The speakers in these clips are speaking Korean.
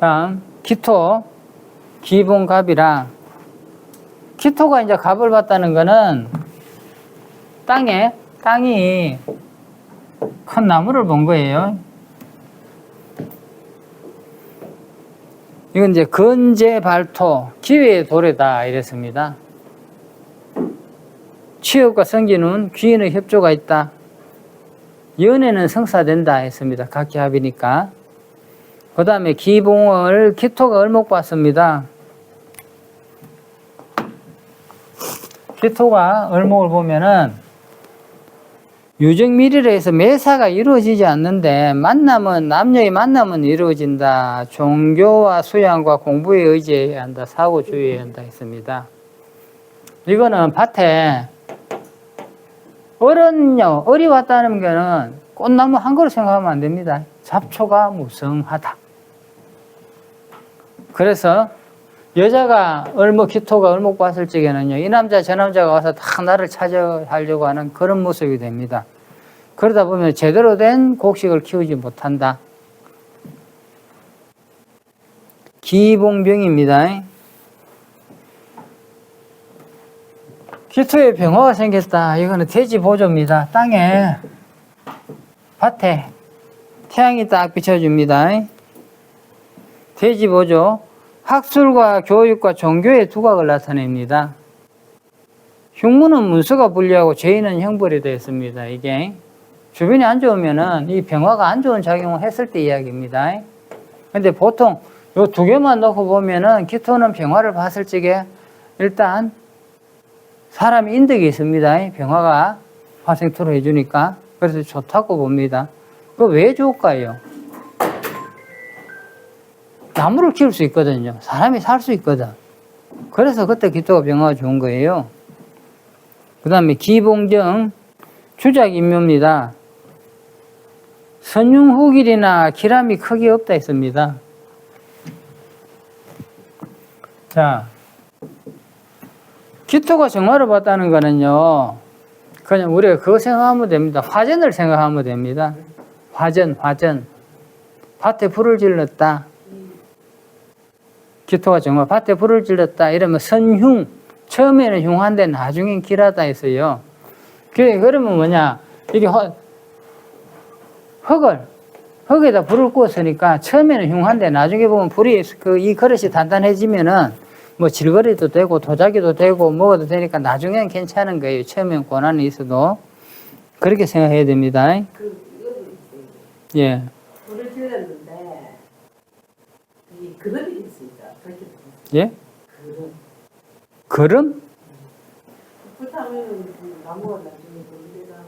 다음 기토, 기본갑이라. 기토가 이제 갑을 받다는 거는 땅이 큰 나무를 본 거예요. 이건 이제 건재발토, 기회의 도래다 이랬습니다. 취업과 성기는 귀인의 협조가 있다. 연애는 성사된다 했습니다. 각기합이니까. 그 다음에 기봉을 기토가 을목봤습니다. 기토가 을목을 보면은 유정밀이라 해서 매사가 이루어지지 않는데 남녀의 만남은 이루어진다. 종교와 수양과 공부에 의지해야 한다. 사고 주의해야 한다 했습니다. 이거는 밭에 을이 왔다는 거는 꽃나무 한 그루 생각하면 안 됩니다. 잡초가 무성하다. 그래서 여자가 기토가 을목 봤을 적에는요, 이 남자 저 남자가 와서 다 나를 차지하려고 하는 그런 모습이 됩니다. 그러다 보면 제대로 된 곡식을 키우지 못한다. 기봉병입니다. 기토에 병화가 생겼다. 이거는 돼지 보조입니다. 밭에 태양이 딱 비춰줍니다. 돼지 보조. 학술과 교육과 종교의 두각을 나타냅니다. 흉무는 문서가 불리하고 죄인은 형벌이 되었습니다. 이게 주변이 안 좋으면은 이 병화가 안 좋은 작용을 했을 때 이야기입니다. 근데 보통 요 두 개만 놓고 보면은 기토는 병화를 봤을 적에 일단 사람이 인덕이 있습니다. 병화가 화생토로 해주니까. 그래서 좋다고 봅니다. 그거 왜 좋을까요? 나무를 키울 수 있거든요. 사람이 살 수 있거든. 그래서 그때 기토가 병화가 좋은 거예요. 그 다음에 기봉정, 주작인묘입니다. 선흉후길이나 기람이 크게 없다 했습니다. 자, 기토가 정화를 봤다는 거는요, 그냥 우리가 그거 생각하면 됩니다. 화전을 생각하면 됩니다. 화전. 밭에 불을 질렀다. 기토가 정화, 밭에 불을 질렀다. 이러면 선흉, 처음에는 흉한데 나중엔 길하다 했어요. 그러면 뭐냐, 이게 흙에다 불을 구웠으니까 처음에는 흉한데 나중에 보면 이 그릇이 단단해지면은 뭐 질거리도 되고 도자기도 되고 먹어도 되니까 나중엔 괜찮은 거예요. 처음엔 고난이 있어도. 그렇게 생각해야 됩니다. 예. 불을 질렀는데 이 그릇이 있습니다. 예? 그름? 불타면 나무가 나중에 보이더라.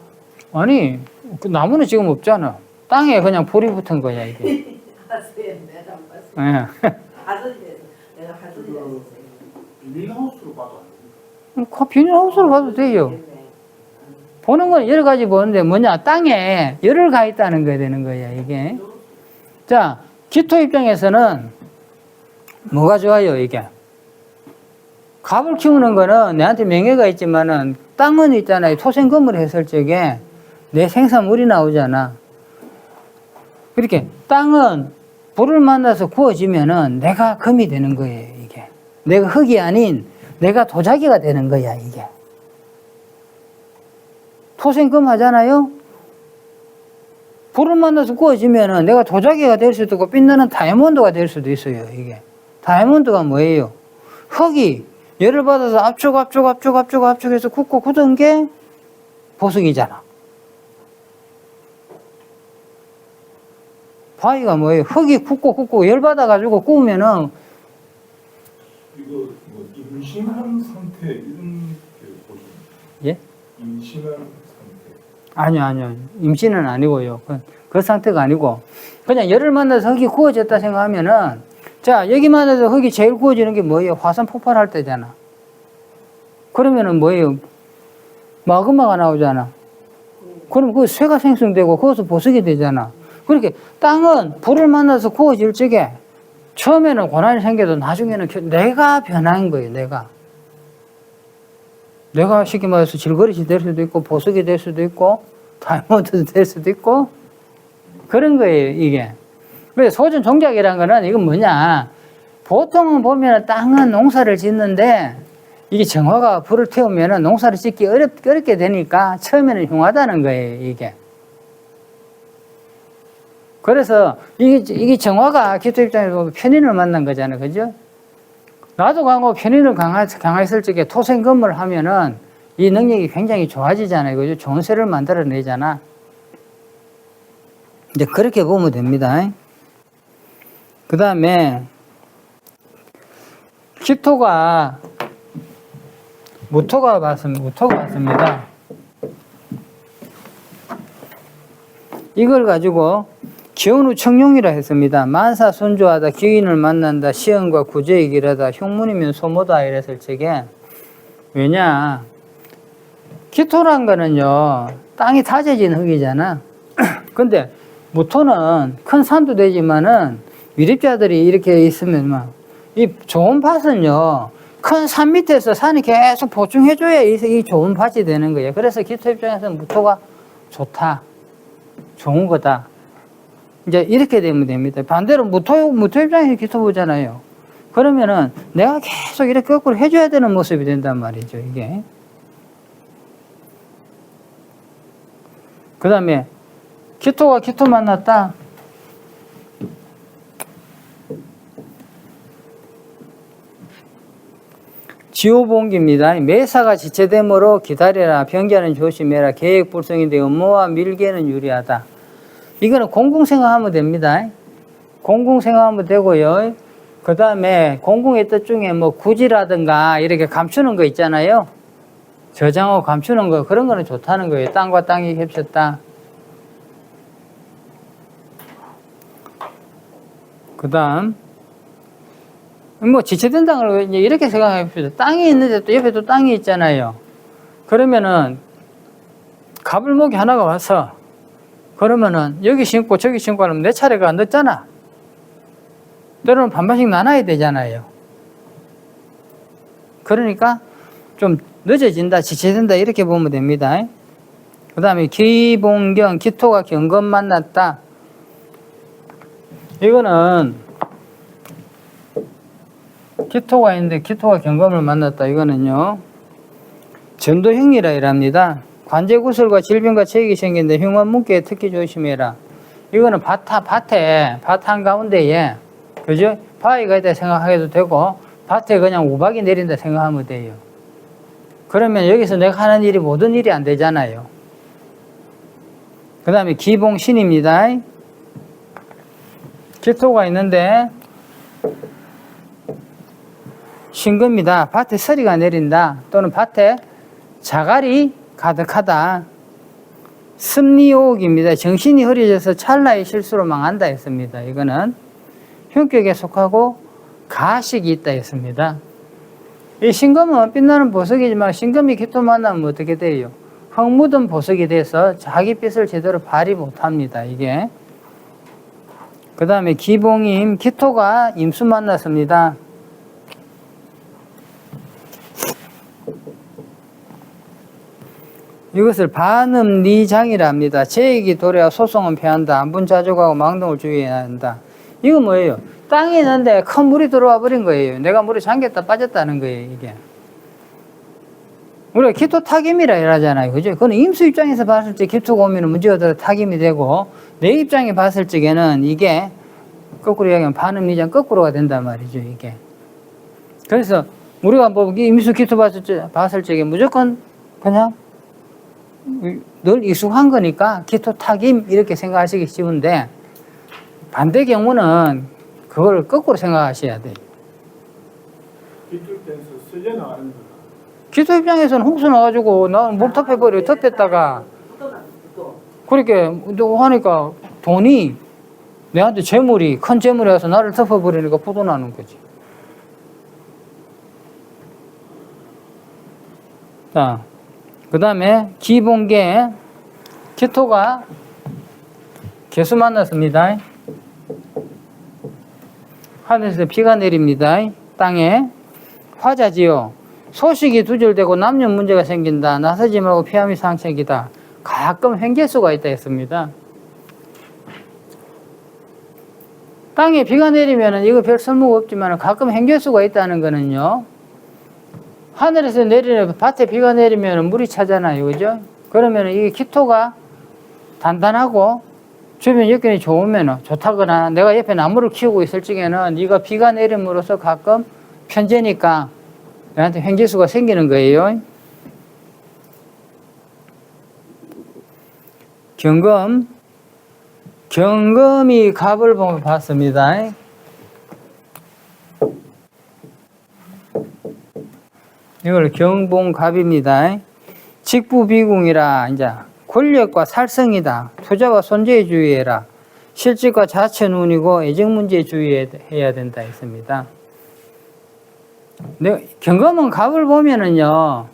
아니, 그 나무는 지금 없잖아. 땅에 그냥 불이 붙은 거야, 이게. 봤어요. 내가 안 봤어요. 예. 하던데서 내가 하던데서 했어요. 비닐하우스로 봐도 비닐하우스로 봐도 돼요. 보는 건 여러 가지 보는데 뭐냐, 땅에 열을 가 있다는 거야 되는 거야, 이게. 자, 기토 입장에서는 뭐가 좋아요, 이게? 갑을 키우는 거는 내한테 명예가 있지만은 땅은 있잖아요. 토생금을 했을 적에 내 생산물이 나오잖아. 그렇게 땅은 불을 만나서 구워지면은 내가 금이 되는 거예요, 이게. 내가 흙이 아닌 내가 도자기가 되는 거야, 이게. 토생금 하잖아요? 불을 만나서 구워지면은 내가 도자기가 될 수도 있고 빛나는 다이아몬드가 될 수도 있어요, 이게. 다이아몬드가 뭐예요? 흙이 열을 받아서 압축해서 굳고 굳은 게 보석이잖아. 바위가 뭐예요? 흙이 굳고 열 받아가지고 구우면은 이거 뭐 임신한 상태 이런 게 보죠. 예? 임신한 상태. 아니요. 임신은 아니고요. 그 상태가 아니고 그냥 열을 만나서 흙이 구워졌다 생각하면은 자, 여기 만나서 흙이 제일 구워지는 게 뭐예요? 화산 폭발할 때잖아. 그러면은 뭐예요? 마그마가 나오잖아. 그럼 그 쇠가 생성되고 거기서 보석이 되잖아. 그렇게 땅은 불을 만나서 구워질 적에 처음에는 고난이 생겨도 나중에는 내가 변한 거예요, 내가. 내가 쉽게 말해서 질그릇이 될 수도 있고, 보석이 될 수도 있고, 다이아몬드도 될 수도 있고, 그런 거예요, 이게. 그래서 소전 종작이라는 거는 이건 뭐냐. 보통은 보면 땅은 농사를 짓는데 이게 정화가 불을 태우면 농사를 짓기 어렵게 되니까 처음에는 흉하다는 거예요, 이게. 그래서 이게 정화가 기토 입장에서 보면 편인을 만난 거잖아요. 그죠? 나도 강하고 편인을 강했을 적에 토생금을 하면은 이 능력이 굉장히 좋아지잖아요. 그죠? 좋은 쇠를 만들어내잖아. 이제 그렇게 보면 됩니다. 그 다음에 기토가 무토가 왔습니다. 이걸 가지고 기원후 청룡이라 했습니다. 만사 순조하다, 기인을 만난다, 시연과 구제의 길하다, 흉문이면 소모다 이랬을 적에 왜냐? 기토란 거는요, 땅이 다져진 흙이잖아. 근데 무토는 큰 산도 되지만은 유립자들이 이렇게 있으면 이 좋은 밭은요, 큰 산 밑에서 산이 계속 보충해줘야 이 좋은 밭이 되는 거예요. 그래서 기토 입장에서는 무토가 좋다. 좋은 거다. 이제 이렇게 되면 됩니다. 반대로 무토 입장에서 기토 보잖아요. 그러면은 내가 계속 이렇게 거꾸로 해줘야 되는 모습이 된단 말이죠, 이게. 그 다음에 기토가 기토 만났다. 지호봉기입니다. 매사가 지체되므로 기다려라. 병자는 조심해라. 계획불성인데 업무와 밀계는 유리하다. 이거는 공공생각하면 됩니다. 공공생각하면 되고요. 그 다음에 공공의 뜻 중에 뭐 구지라든가 이렇게 감추는 거 있잖아요. 저장하고 감추는 거, 그런 거는 좋다는 거예요. 땅과 땅이 겹쳤다. 그 다음 뭐 지체된다는 걸 이렇게 생각해 봅시다. 땅이 있는데 또 옆에 또 땅이 있잖아요. 그러면은 가불목이 하나가 와서 그러면은 여기 심고 저기 심고 하면 내 차례가 안 늦잖아. 때로는 반반씩 나눠야 되잖아요. 그러니까 좀 늦어진다, 지체된다 이렇게 보면 됩니다. 그 다음에 기봉경, 기토가 경금 만났다. 이거는 기토가 있는데 기토가 경금을 만났다. 이거는요, 전도형이라 이랍니다. 관제구설과 질병과 체액이 생긴데 흉만 문기에 특히 조심해라. 이거는 밭 한가운데에, 그죠? 바위가 있다 생각해도 되고, 밭에 그냥 우박이 내린다 생각하면 돼요. 그러면 여기서 내가 하는 일이 모든 일이 안 되잖아요. 그 다음에 기봉신입니다. 기토가 있는데, 신금이다. 밭에 서리가 내린다. 또는 밭에 자갈이 가득하다. 습리오옥입니다. 정신이 흐려져서 찰나의 실수로 망한다 했습니다. 이거는 흉격에 속하고 가식이 있다 했습니다. 이 신금은 빛나는 보석이지만 신금이 기토 만나면 어떻게 돼요? 흙 묻은 보석이 돼서 자기 빛을 제대로 발휘 못합니다. 이게. 그 다음에 기봉임, 기토가 임수 만났습니다. 이것을 반음리장이라 합니다. 제익이 도래와 소송은 피한다. 안분자족하고 망동을 주의해야 한다. 이거 뭐예요? 땅이 있는데 큰 물이 들어와 버린 거예요. 내가 물에 잠겼다 빠졌다는 거예요, 이게. 우리가 기토 타김이라 이러잖아요. 그죠? 그건 임수 입장에서 봤을 때 기토가 오면 문제가 타김이 되고, 내 입장에 봤을 적에는 이게 거꾸로 이야기하면 반음리장 거꾸로가 된단 말이죠, 이게. 그래서 우리가 뭐 임수 기토 봤을 적에 무조건 그냥 늘 익숙한 거니까 기토 타김 이렇게 생각하시기 쉬운데, 반대 경우는 그걸 거꾸로 생각하셔야 돼요. 기토 입장에서 쓸려 나가는 거야. 기토 입장에서는 홍수 나가지고 나는 물 덮여버려. 덮였다가 그렇게 하니까 돈이 내한테 재물이 큰 재물이 와서 나를 덮어버리니까 부도나는 거지. 자, 그 다음에 기본계, 기토가 개수 만났습니다. 하늘에서 비가 내립니다. 땅에 화자지요. 소식이 두절되고 남녀 문제가 생긴다. 나서지 말고 피함이 상책이다. 가끔 횡재수가 있다 했습니다. 땅에 비가 내리면은 이거 별 쓸모가 없지만 가끔 행겨수가 있다는 거는요. 하늘에서 내리는 밭에 비가 내리면 물이 차잖아요. 그죠? 그러면 이 기토가 단단하고 주변 여건이 좋으면 좋다거나 내가 옆에 나무를 키우고 있을 적에는 이거 비가 내림으로써 가끔 편재니까 얘한테 횡재수가 생기는 거예요. 경금이 갑을 봤습니다. 이걸 경봉갑입니다. 직부비궁이라 이제 권력과 살성이다. 투자와 손재에 주의해라. 실직과 자체 눈이고 애정문제에 주의해야 된다 했습니다. 경금은 갑을 보면은요,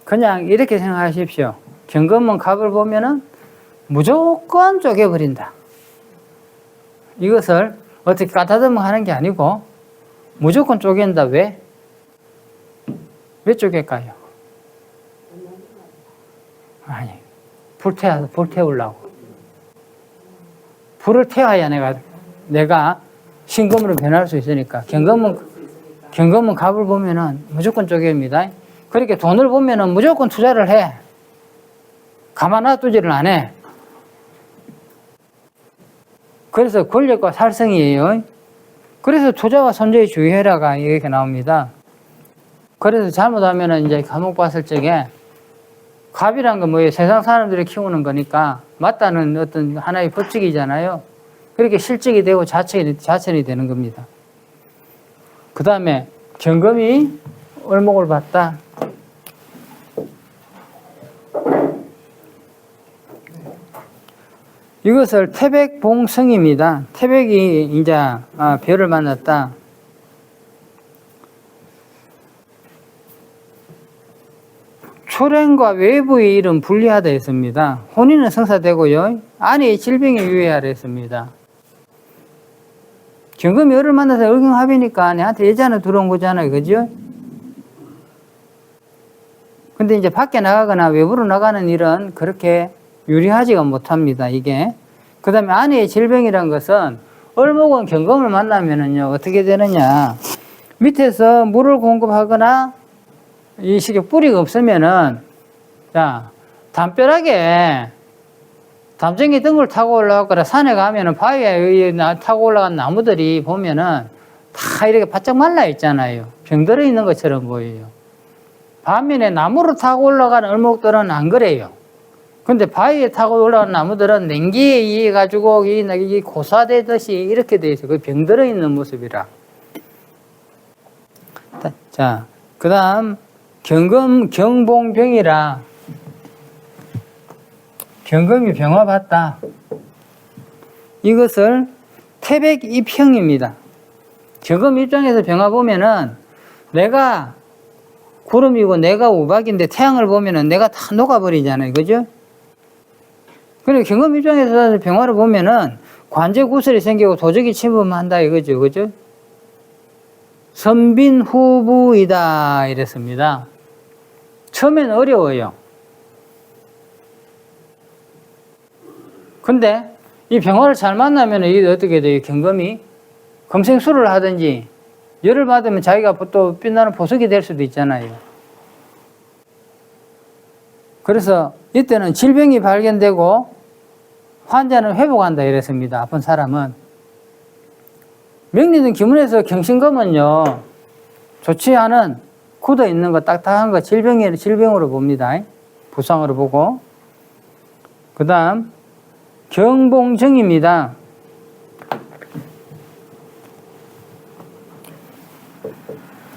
그냥 이렇게 생각하십시오. 경금은 갑을 보면은 무조건 쪼개버린다. 이것을 어떻게 까다듬어 하는 게 아니고 무조건 쪼갠다. 왜? 왜 쪼갤까요? 아니, 불 태우려고. 불을 태워야 내가 신금으로 변할 수 있으니까. 경금은 갑을 보면은 무조건 쪼갭니다. 그렇게 돈을 보면은 무조건 투자를 해. 가만 놔두지를 안 해. 그래서 권력과 살성이에요. 그래서 투자와 손재에 주의해라가 이렇게 나옵니다. 그래서 잘못하면은 이제 감옥 봤을 적에 갑이란 건 뭐예요? 세상 사람들이 키우는 거니까 맞다는 어떤 하나의 법칙이잖아요. 그렇게 실직이 되고 자천이 되는 겁니다. 그 다음에 경금이 을목을 봤다. 이것을 태백봉성입니다. 태백이 이제 별을 만났다. 초랭과 외부의 일은 분리하다 했습니다. 혼인은 성사되고요. 안의 질병에 유의하라 했습니다. 경금이 을을 만나서 을경합이니까 내한테 예자는 들어온 거잖아요. 그죠? 근데 이제 밖에 나가거나 외부로 나가는 일은 그렇게 유리하지가 못합니다. 이게. 그 다음에 안의 질병이란 것은 을목은 경금을 만나면은요, 어떻게 되느냐. 밑에서 물을 공급하거나 이 식에 뿌리가 없으면은, 자, 담벼락에 담쟁이 등을 타고 올라가거나 산에 가면은 바위에 타고 올라간 나무들이 보면은 다 이렇게 바짝 말라 있잖아요. 병들어 있는 것처럼 보여요. 반면에 나무로 타고 올라가는 을목들은 안 그래요. 근데 바위에 타고 올라가는 나무들은 냉기에 의해 가지고 이 고사되듯이 이렇게 돼 있어요. 그 병들어 있는 모습이라. 자, 그 다음 경봉병이라. 경금이 병화 봤다. 이것을 태백입형입니다. 경금 입장에서 병화 보면은 내가 구름이고 내가 우박인데 태양을 보면은 내가 다 녹아버리잖아요. 그죠? 그리고 경금 입장에서 병화를 보면은 관제 구설이 생기고 도적이 침범한다 이거죠. 그죠? 선빈후부이다 이랬습니다. 처음엔 어려워요. 근데 이 병화를 잘 만나면 이게 어떻게 돼요? 경금이 금생수를 하든지 열을 받으면 자기가 또 빛나는 보석이 될 수도 있잖아요. 그래서 이때는 질병이 발견되고 환자는 회복한다 이랬습니다. 아픈 사람은. 명리등 기문에서 경신금은요, 좋지 않은 굳어 있는 거, 딱딱한 거 질병으로 봅니다. 부상으로 보고. 그 다음 경봉정입니다.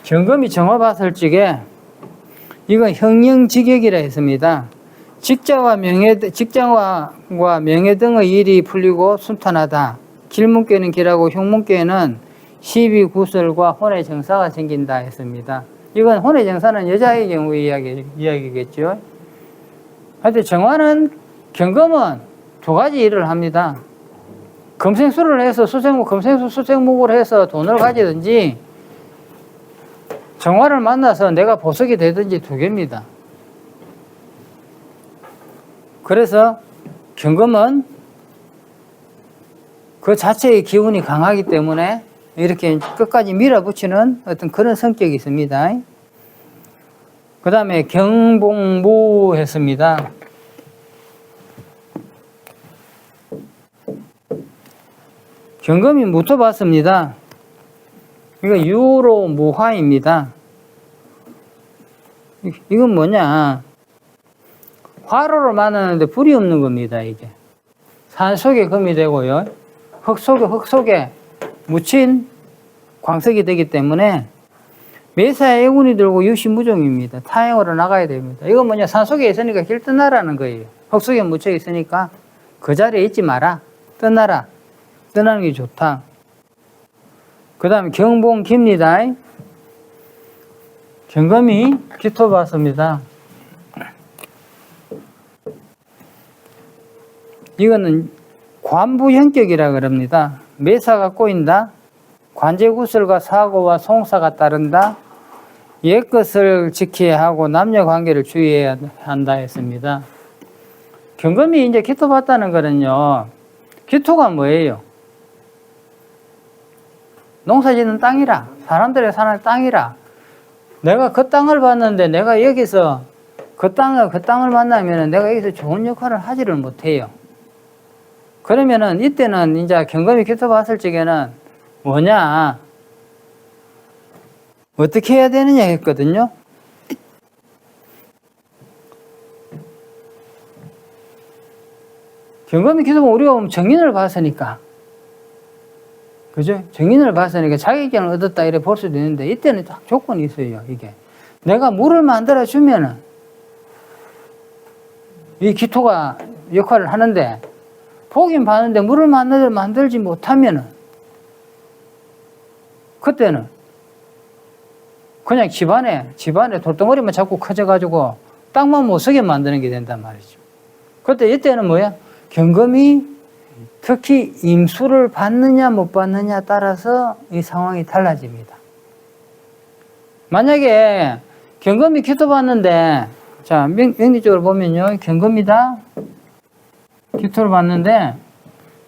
경금이 정화 봤을 적에 이건 형령직역이라 했습니다. 직장과 명예 등의 일이 풀리고 순탄하다. 길문께는 길하고 흉문께는 시비구설과 혼의 정사가 생긴다 했습니다. 이건 혼의 정사는 여자의 경우의 이야기겠죠. 하여튼 정화는 경금은 두 가지 일을 합니다. 금생수를 해서 금생수 수생목을 해서 돈을 가지든지 정화를 만나서 내가 보석이 되든지 두 개입니다. 그래서 경금은 그 자체의 기운이 강하기 때문에 이렇게 끝까지 밀어붙이는 어떤 그런 성격이 있습니다. 그 다음에 경봉무 했습니다. 경금이 묻어봤습니다. 이거 유로 무화입니다. 이건 뭐냐? 화로를 만드는데 불이 없는 겁니다, 이게. 산 속에 금이 되고요. 흙 속에 묻힌 광석이 되기 때문에 매사에 애군이 들고 유시무종입니다. 타행으로 나가야 됩니다. 이건 뭐냐? 산 속에 있으니까 길 떠나라는 거예요. 흙 속에 묻혀 있으니까 그 자리에 있지 마라. 떠나라. 떠나는 게 좋다. 그 다음에 경봉기입니다. 경금이 기토봤습니다. 이거는 관부형격이라 그럽니다. 매사가 꼬인다. 관제구설과 사고와 송사가 따른다. 옛것을 지켜야 하고 남녀관계를 주의해야 한다 했습니다. 경금이 이제 기토봤다는 거는요. 기토가 뭐예요? 농사짓는 땅이라. 사람들의 사는 땅이라. 내가 그 땅을 봤는데 내가 여기서 그 땅을 만나면 내가 여기서 좋은 역할을 하지를 못해요. 그러면은 이때는 이제 경금이 기토봤을 적에는 뭐냐? 어떻게 해야 되느냐 했거든요. 경금이 기토면 우리가 보면 정인을 봤으니까. 그죠? 정인을 봤으니까 자격증을 얻었다 이래 볼 수도 있는데 이때는 딱 조건이 있어요, 이게. 내가 물을 만들어 주면은 이 기토가 역할을 하는데 보긴 봤는데 물을 만들지 못하면은 그때는 그냥 집안에 돌덩어리만 자꾸 커져가지고 땅만 못 쓰게 만드는 게 된단 말이죠. 그때 이때는 뭐야? 경금이 특히 임수를 받느냐 못 받느냐 따라서 이 상황이 달라집니다. 만약에 경금이 기토 받는데, 자, 명리적으로 보면요, 경금이다. 기토를 받는데,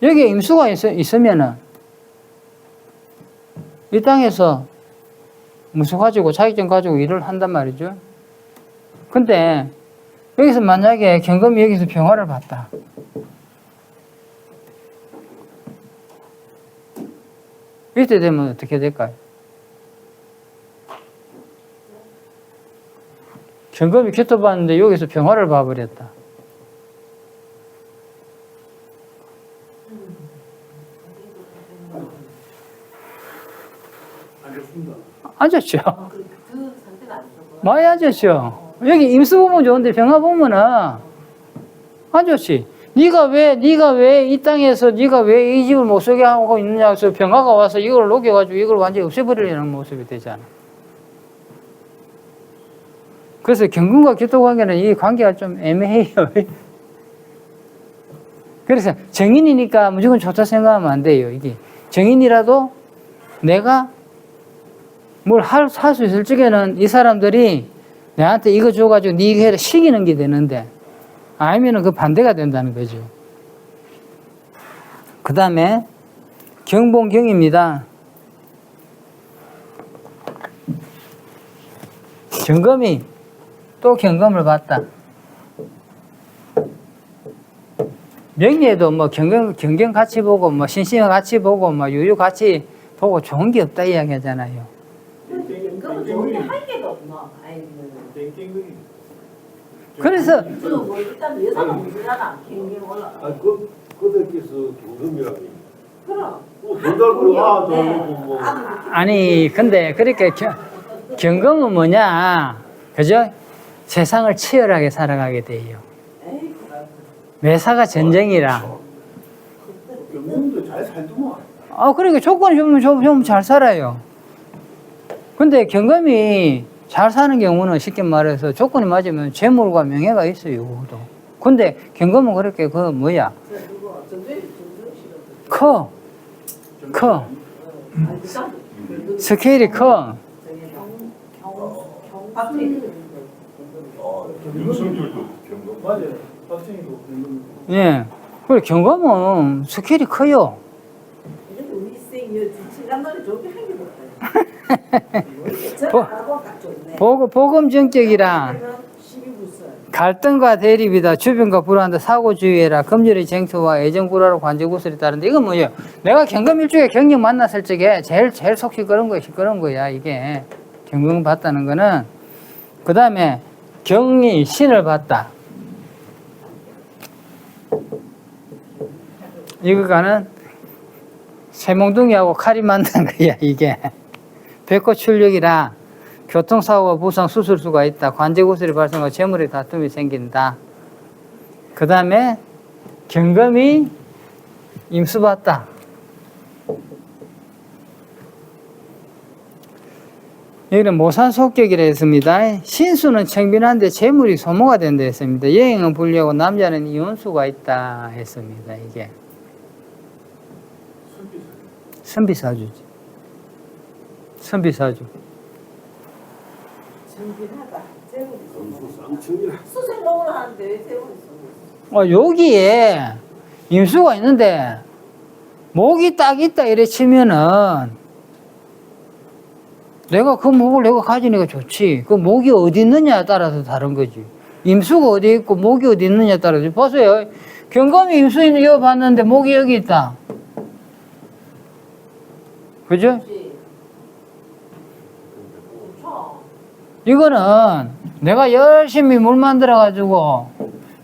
여기에 임수가 있으면은, 이 땅에서 무수 가지고, 자격증 가지고 일을 한단 말이죠. 근데, 여기서 만약에 경금이 여기서 병화를 봤다. 이때 되면 어떻게 될까요? 경금이 기토 봤는데 여기서 병화를 봐버렸다. 앉았죠. 그 상태가 안 좋고. 많이 앉았죠. 여기 임수 보면 좋은데 병화 보면은 앉았지. 네가 왜 이 땅에서 네가 왜 이 집을 못 쓰게 하고 있느냐 해서 병화가 와서 이걸 녹여가지고 이걸 완전히 없애버리려는 모습이 되잖아. 그래서 경금과 기토 관계는 이 관계가 좀 애매해요. 그래서 정인이니까 무조건 좋다 생각하면 안 돼요. 이게 정인이라도 내가 뭘 할 수 있을 적에는 이 사람들이 내한테 이거 줘가지고 네 이거 해라 시키는 게 되는데 아니면은 그 반대가 된다는 거죠. 그 다음에 경봉경입니다. 경금이 또 경금을 봤다. 명리에도 뭐 경경 같이 보고 뭐 신심 같이 보고 뭐 유유 같이 보고 좋은 게 없다 이야기하잖아요. 그건 좋은데 할 게가 없나? 그래서 뭐 일단 여자가 문제잖아. 경경 올라. 그들께서 경금이라니. 그럼. 돈달 벌어 뭐. 아니 근데 그렇게 경금은 뭐냐, 그죠? 세상을 치열하게 살아가게 돼요. 매사가 전쟁이라. 경금도 잘 살더만. 그러니까 조건이 좀 잘 살아요. 근데 경금이 잘 사는 경우는 쉽게 말해서 조건이 맞으면 재물과 명예가 있어요. 근데 경금은 그렇게 커. 스케일이 커. 윤석열도 경금. 맞아요. 박정희도 경금. 예. 그리고 경금은 스케일이 커요. 이 시간들이 좋게 한 개도 없어요. 저하고 딱 좋네. 복음 정적이랑 12부서. 갈등과 대립이다. 주변과 불안하다. 사고 주의해라. 금절의 쟁투와 애정 불화로 관제구슬이 따른다. 이건 뭐예요? 내가 경금일주에 경력 만났을 적에 제일 속 시끄러운 거야. 이게 경금 봤다는 거는. 그 다음에 경이 신을 봤다. 이거가는 쇠몽둥이하고 칼이 만난 거야. 이게 백호 출력이라 교통사고와 부상 수술수가 있다. 관제구슬이 발생하고 재물의 다툼이 생긴다. 그 다음에 경금이 임수봤다. 여기는 모산속격이라 했습니다. 신수는 청빈한데 재물이 소모가 된다 했습니다. 여행은 불리하고 남자는 이혼수가 있다 했습니다. 이게 선비사주지. 선비사주. 정빈하다. 재물이 쌍충이라. 수술 먹으러 하는데 왜 재물이 있어? 여기에 임수가 있는데 목이 딱 있다 이래 치면은 내가 그 목을 내가 가지니까 좋지. 그 목이 어디 있느냐에 따라서 다른 거지. 임수가 어디 있고 목이 어디 있느냐에 따라서. 보세요. 경금이 임수 있는 거 봤는데 목이 여기 있다. 그죠? 그렇죠. 이거는 내가 열심히 물 만들어가지고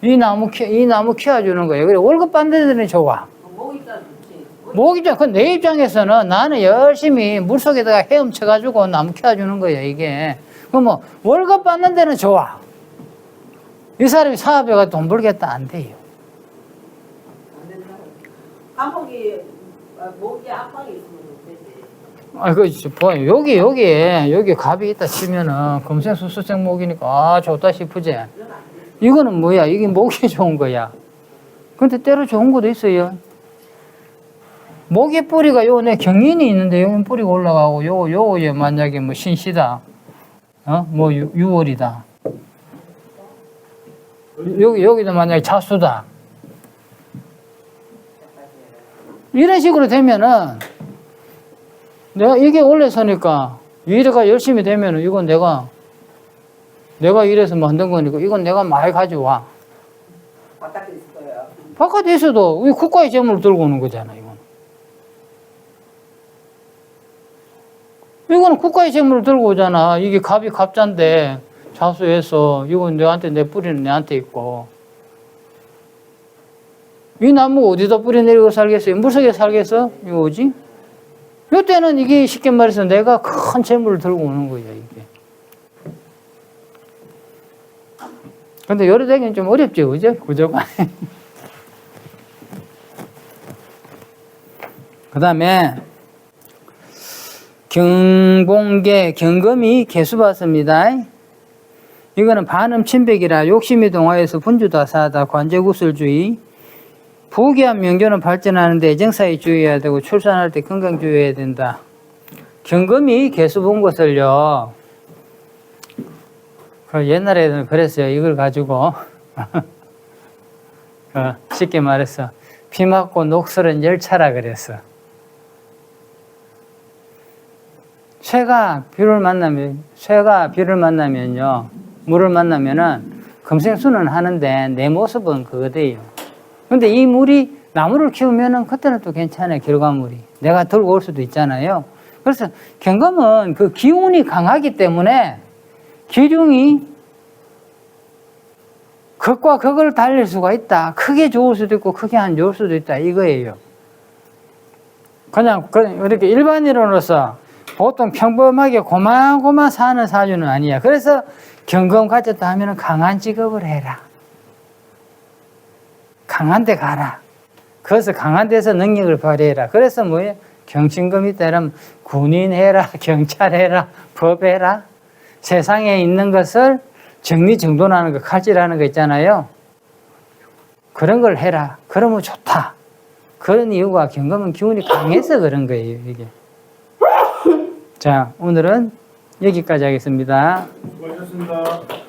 이 나무 키워주는 거예요. 그래 월급 받는 데는 좋아. 목이 있다 좋지. 목이죠. 그 내 입장에서는 나는 열심히 물 속에다가 헤엄쳐가지고 나무 키워주는 거예요. 이게. 그럼 뭐 월급 받는 데는 좋아. 이 사람이 사업해가 돈 벌겠다 안 돼요. 안 된다. 감옥이 목이 압박이 있으면 되지. 보여. 여기 갑이 있다 치면은 금생수수생 목이니까 아 좋다 싶으지. 이건 안 돼. 이거는 뭐야? 이게 목이 좋은 거야. 근데 때로 좋은 것도 있어요. 목의 뿌리가 내 경인이 있는데 여기 뿌리가 올라가고 요거에 만약에 뭐 신시다. 뭐 6월이다. 여기도 만약에 자수다. 이런 식으로 되면은 내가 이게 올라서니까 일가 열심히 되면은 이건 내가 이래서 만든 거니까 이건 내가 많이 가져와. 바깥에 있을 거예요. 바깥에 있어도 우리 국가의 재물을 들고 오는 거잖아, 이거는 국가의 재물을 들고 오잖아. 이게 갑이 갑자인데 자수해서 이건 내 뿌리는 내한테 있고. 이 나무 어디다 뿌리 내리고 살겠어요? 물속에 살겠어? 이거 뭐지? 이때는 이게 쉽게 말해서 내가 큰 재물을 들고 오는 거야, 이게. 근데 요리 되기는 좀 어렵죠, 그죠? 구조가. 그 다음에, 경공계, 경금이 개수받습니다. 이거는 반음 침백이라 욕심이 동화해서 분주다사하다, 관제구슬주의. 부귀한 명조는 발전하는데 애정사에 주의해야 되고 출산할 때 건강 주의해야 된다. 경금이 개수 본 것을요. 그 옛날에는 그랬어요. 이걸 가지고 쉽게 말해서 피 맞고 녹슬은 열차라 그랬어. 쇠가 비를 만나면요, 물을 만나면은 금생수는 하는데 내 모습은 그거대요. 근데 이 물이 나무를 키우면은 그때는 또 괜찮아요. 결과물이 내가 들고 올 수도 있잖아요. 그래서 경금은 그 기운이 강하기 때문에 기둥이 극과 극을 달릴 수가 있다. 크게 좋을 수도 있고 크게 안 좋을 수도 있다 이거예요. 그냥 이렇게 일반인으로서 보통 평범하게 고만고만 사는 사주는 아니야. 그래서 경금 가졌다 하면 강한 직업을 해라. 강한 데 가라. 그래서 강한 데서 능력을 발휘해라. 그래서 뭐예요? 경신금이 때는 군인해라, 경찰해라, 법해라. 세상에 있는 것을 정리정돈하는 거, 칼질하는 거 있잖아요. 그런 걸 해라. 그러면 좋다. 그런 이유가 경금은 기운이 강해서 그런 거예요, 이게. 자, 오늘은 여기까지 하겠습니다. 수고하셨습니다.